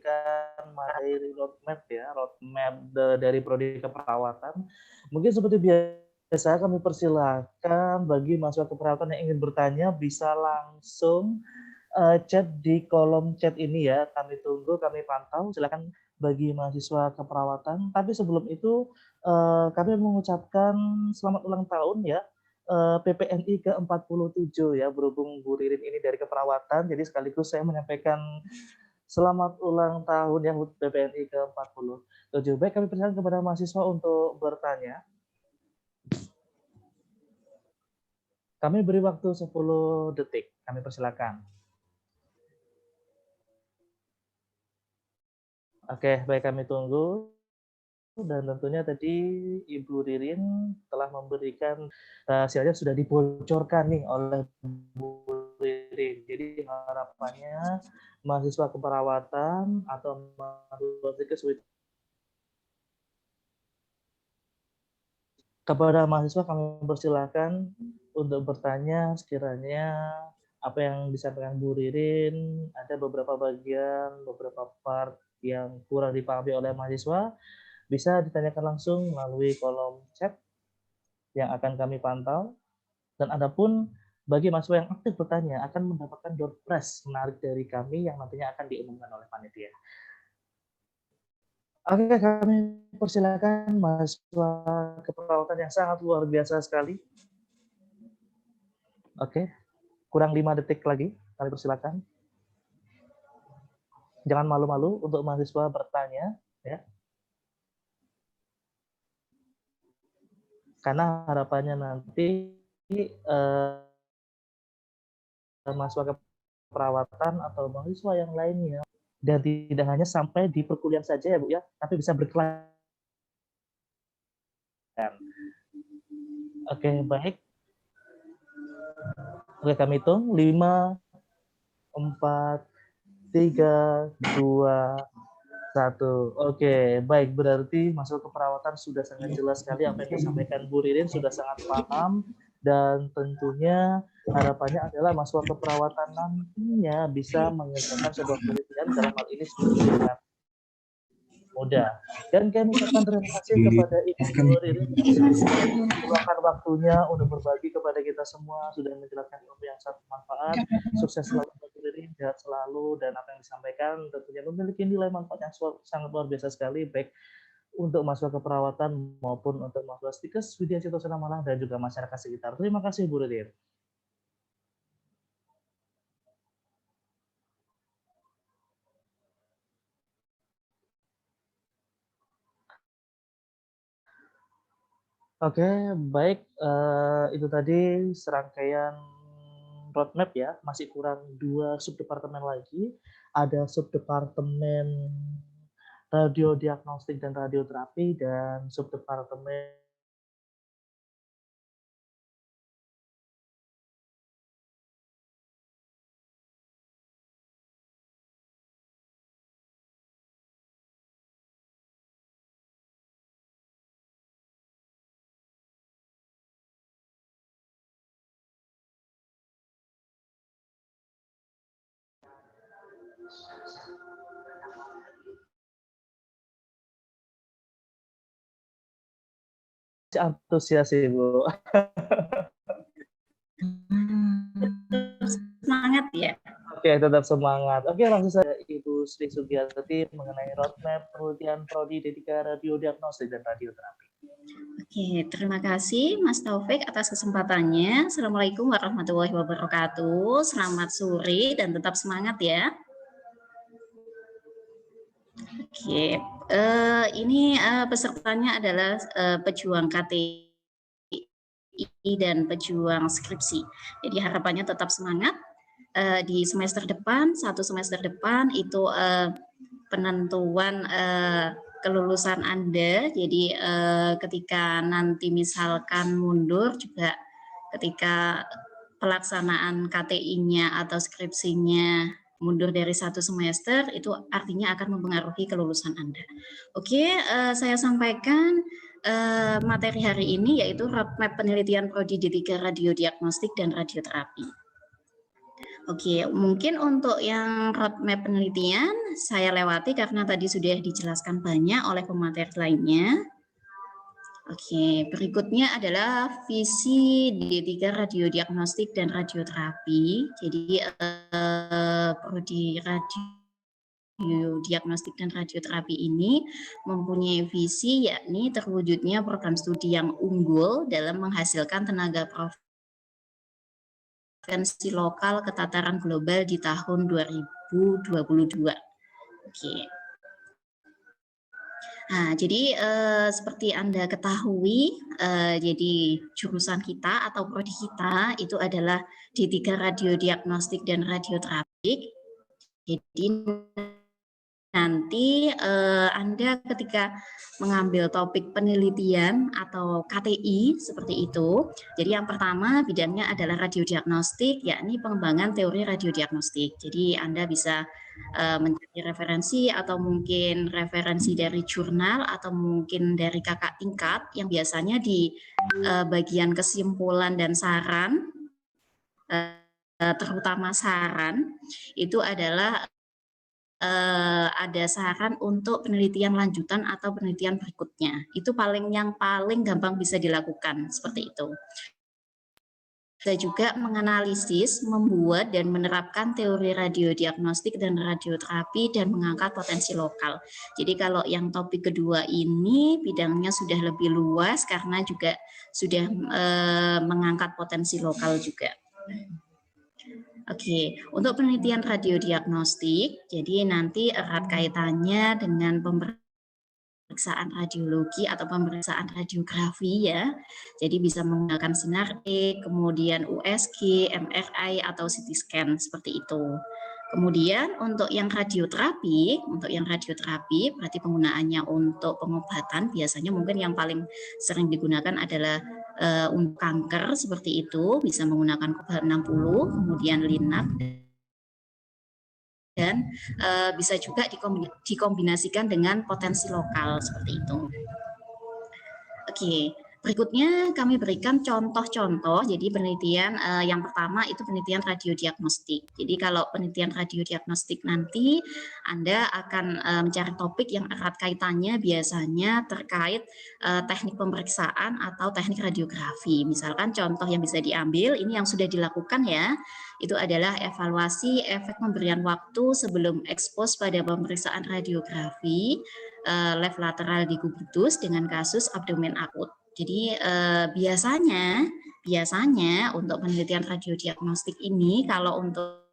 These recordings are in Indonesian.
menyampaikan materi roadmap ya, dari prodi keperawatan. Mungkin seperti biasa kami persilahkan bagi mahasiswa keperawatan yang ingin bertanya bisa langsung chat di kolom chat ini ya. Kami tunggu, kami pantau. Silakan bagi mahasiswa keperawatan. Tapi sebelum itu kami mengucapkan selamat ulang tahun ya. PPNI ke-47 ya, berhubung Bu Ririn ini dari keperawatan, jadi sekaligus saya menyampaikan selamat ulang tahun ya PPNI ke-47. Baik, kami persilakan kepada mahasiswa untuk bertanya. Kami beri waktu 10 detik, kami persilakan. Oke, baik, kami tunggu. Dan tentunya tadi Ibu Ririn telah memberikan rahasianya sudah dibocorkan nih oleh Bu Ririn. Jadi harapannya mahasiswa keperawatan atau mahasiswa kepada mahasiswa kami persilakan untuk bertanya sekiranya apa yang disampaikan Bu Ririn, ada beberapa bagian, beberapa part yang kurang dipahami oleh mahasiswa, bisa ditanyakan langsung melalui kolom chat yang akan kami pantau. Dan adapun bagi mahasiswa yang aktif bertanya akan mendapatkan door prize menarik dari kami yang nantinya akan diumumkan oleh panitia. Oke, kami persilakan mahasiswa keperawatan yang sangat luar biasa sekali. Oke, kurang 5 detik lagi, kami persilakan. Jangan malu-malu untuk mahasiswa bertanya, ya. Karena harapannya nanti mahasiswa keperawatan atau mahasiswa yang lainnya dan tidak hanya sampai di perkuliahan saja ya Bu ya, tapi bisa berkelanjutan. Oke, baik. Oke, kami hitung 5, 4, 3, 2, 1. Oke, baik, berarti mahasiswa keperawatan sudah sangat jelas sekali apa yang disampaikan Bu Ririn, sudah sangat paham, dan tentunya harapannya adalah mahasiswa keperawatan nantinya bisa mengerjakan sebuah penelitian dalam hal ini dengan mudah. Dan kami ucapkan terima kasih kepada Ibu Ririn yang sudah meluangkan waktunya untuk berbagi kepada kita semua, sudah menjelaskan ilmu yang sangat bermanfaat. Sukses selalu Ibu Ririn, sehat selalu, dan apa yang disampaikan tentunya memiliki nilai manfaat yang sangat luar biasa sekali, baik untuk mahasiswa keperawatan maupun untuk mahasiswa Stikes, Widya Citosana Malang, dan juga masyarakat sekitar. Terima kasih Bu Ririn. Oke, baik. Itu tadi serangkaian roadmap ya. Masih kurang 2 subdepartemen lagi. Ada subdepartemen radiodiagnostik dan radioterapi dan subdepartemen antusias Ibu. Semangat ya. Oke, tetap semangat. Oke, langsung saja Ibu Sri Sugiyarti mengenai roadmap penelitian prodi D3 radiodiagnostik dan radioterapi. Oke, terima kasih Mas Taufik atas kesempatannya. Assalamualaikum warahmatullahi wabarakatuh. Selamat sore dan tetap semangat ya. Oke, ini pesertanya adalah pejuang KTI dan pejuang skripsi. Jadi harapannya tetap semangat. Di semester depan, 1 semester depan itu penentuan kelulusan Anda. Jadi ketika nanti misalkan mundur juga ketika pelaksanaan KTI-nya atau skripsinya mundur dari 1 semester, itu artinya akan mempengaruhi kelulusan Anda. Oke, saya sampaikan materi hari ini yaitu roadmap penelitian prodi D3 radiodiagnostik dan radioterapi. Oke, mungkin untuk yang roadmap penelitian saya lewati karena tadi sudah dijelaskan banyak oleh pemateri lainnya. Oke, berikutnya adalah visi D3 radiodiagnostik dan radioterapi. Jadi prodi radiodiagnostik dan radioterapi ini mempunyai visi yakni terwujudnya program studi yang unggul dalam menghasilkan tenaga preferensi lokal ke tataran global di tahun 2022. Oke. Nah, jadi seperti Anda ketahui, jadi jurusan kita atau prodi kita itu adalah D3 radiodiagnostik dan radioterapik. Jadi nanti Anda ketika mengambil topik penelitian atau KTI seperti itu, jadi yang pertama bidangnya adalah radiodiagnostik, yakni pengembangan teori radiodiagnostik. Jadi Anda bisa mencari referensi atau mungkin referensi dari jurnal atau mungkin dari kakak tingkat yang biasanya di bagian kesimpulan dan saran, terutama saran, itu adalah ada saran untuk penelitian lanjutan atau penelitian berikutnya. Itu yang paling gampang bisa dilakukan seperti itu. Kita juga menganalisis, membuat dan menerapkan teori radiodiagnostik dan radioterapi dan mengangkat potensi lokal. Jadi kalau yang topik kedua ini bidangnya sudah lebih luas karena juga sudah mengangkat potensi lokal juga. Oke, untuk penelitian radiodiagnostik, jadi nanti erat kaitannya dengan pemeriksaan radiologi atau pemeriksaan radiografi ya. Jadi bisa menggunakan sinar X, kemudian USG, MRI atau CT scan seperti itu. Kemudian untuk yang radioterapi berarti penggunaannya untuk pengobatan biasanya mungkin yang paling sering digunakan adalah untuk kanker seperti itu, bisa menggunakan Cobalt 60, kemudian Linac, dan bisa juga dikombinasikan dengan potensi lokal seperti itu. Oke, berikutnya kami berikan contoh-contoh. Jadi penelitian yang pertama itu penelitian radiodiagnostik. Jadi kalau penelitian radiodiagnostik nanti Anda akan mencari topik yang erat kaitannya biasanya terkait teknik pemeriksaan atau teknik radiografi. Misalkan contoh yang bisa diambil, ini yang sudah dilakukan ya, itu adalah evaluasi efek pemberian waktu sebelum ekspos pada pemeriksaan radiografi left lateral decubitus dengan kasus abdomen akut. Jadi biasanya untuk penelitian radiodiagnostik ini kalau untuk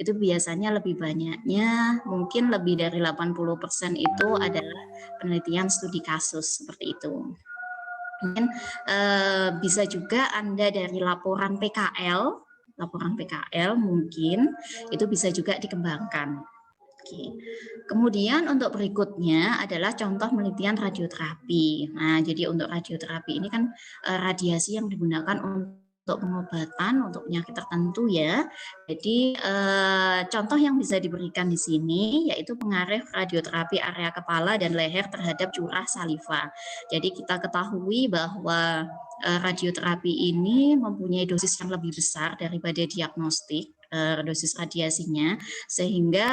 itu biasanya lebih banyaknya mungkin lebih dari 80% itu adalah penelitian studi kasus seperti itu. Mungkin bisa juga Anda dari laporan PKL mungkin itu bisa juga dikembangkan. Oke. Kemudian untuk berikutnya adalah contoh penelitian radioterapi. Nah, jadi untuk radioterapi ini kan radiasi yang digunakan untuk pengobatan untuk penyakit tertentu ya. Jadi contoh yang bisa diberikan di sini yaitu pengaruh radioterapi area kepala dan leher terhadap curah saliva. Jadi kita ketahui bahwa radioterapi ini mempunyai dosis yang lebih besar daripada diagnostik, dosis radiasinya, sehingga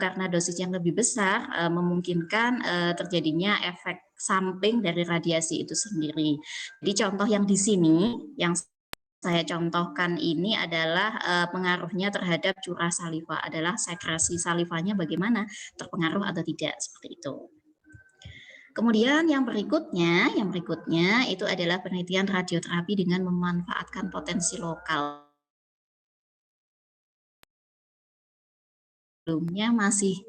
karena dosis yang lebih besar memungkinkan terjadinya efek samping dari radiasi itu sendiri. Jadi contoh yang di sini yang saya contohkan ini adalah pengaruhnya terhadap curah saliva, adalah sekresi salivanya bagaimana, terpengaruh atau tidak, seperti itu. Kemudian yang berikutnya itu adalah penelitian radioterapi dengan memanfaatkan potensi lokal. Sebelumnya masih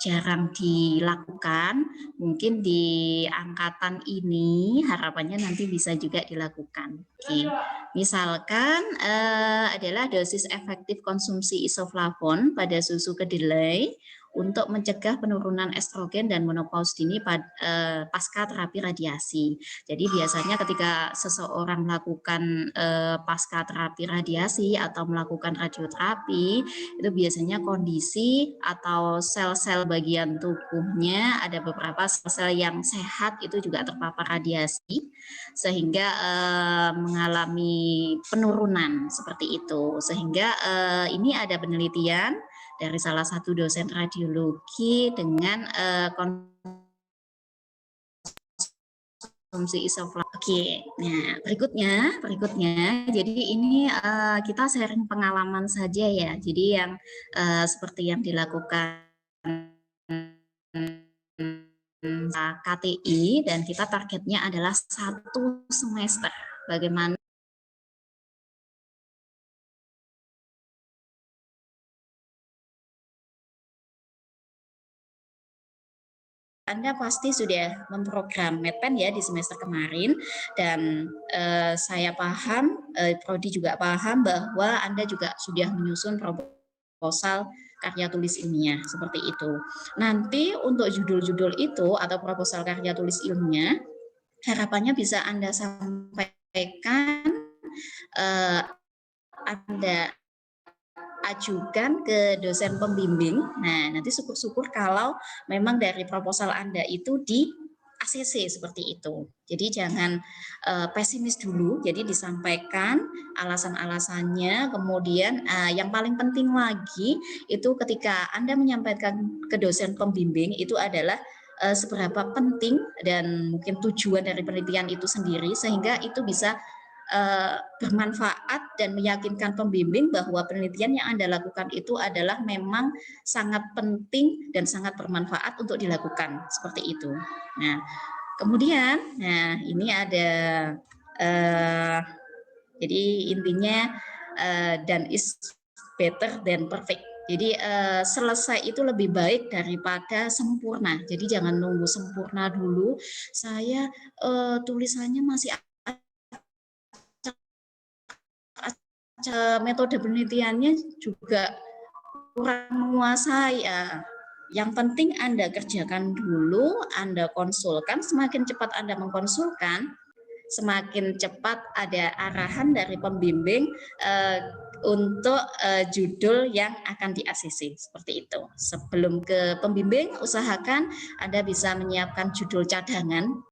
jarang dilakukan, mungkin di angkatan ini harapannya nanti bisa juga dilakukan. Oke. Misalkan adalah dosis efektif konsumsi isoflavon pada susu kedelai untuk mencegah penurunan estrogen dan menopause dini pasca terapi radiasi. Jadi biasanya ketika seseorang melakukan pasca terapi radiasi atau melakukan radioterapi, itu biasanya kondisi atau sel-sel bagian tubuhnya ada beberapa sel-sel yang sehat itu juga terpapar radiasi sehingga mengalami penurunan seperti itu. Sehingga ini ada penelitian dari salah satu dosen radiologi dengan konsumsi isoflavon. Oke, nah berikutnya, jadi ini kita sharing pengalaman saja ya. Jadi yang seperti yang dilakukan KTI dan kita targetnya adalah 1 semester. Bagaimana Anda pasti sudah memprogram medpen ya di semester kemarin dan saya paham, prodi juga paham bahwa Anda juga sudah menyusun proposal karya tulis ilmiah seperti itu. Nanti untuk judul-judul itu atau proposal karya tulis ilmiah harapannya bisa Anda sampaikan, Anda ajukan ke dosen pembimbing. Nah, nanti syukur-syukur kalau memang dari proposal Anda itu di ACC seperti itu. Jadi jangan pesimis dulu, jadi disampaikan alasan-alasannya, kemudian yang paling penting lagi itu ketika Anda menyampaikan ke dosen pembimbing itu adalah seberapa penting dan mungkin tujuan dari penelitian itu sendiri sehingga itu bisa bermanfaat dan meyakinkan pembimbing bahwa penelitian yang Anda lakukan itu adalah memang sangat penting dan sangat bermanfaat untuk dilakukan seperti itu. Nah, kemudian, ini ada jadi intinya done is better than perfect. Jadi selesai itu lebih baik daripada sempurna. Jadi jangan nunggu sempurna dulu. Saya tulisannya masih metode penelitiannya juga kurang menguasai. Yang penting Anda kerjakan dulu, Anda konsulkan, semakin cepat Anda mengkonsulkan, semakin cepat ada arahan dari pembimbing untuk judul yang akan di-ACC, seperti itu. Sebelum ke pembimbing, usahakan Anda bisa menyiapkan judul cadangan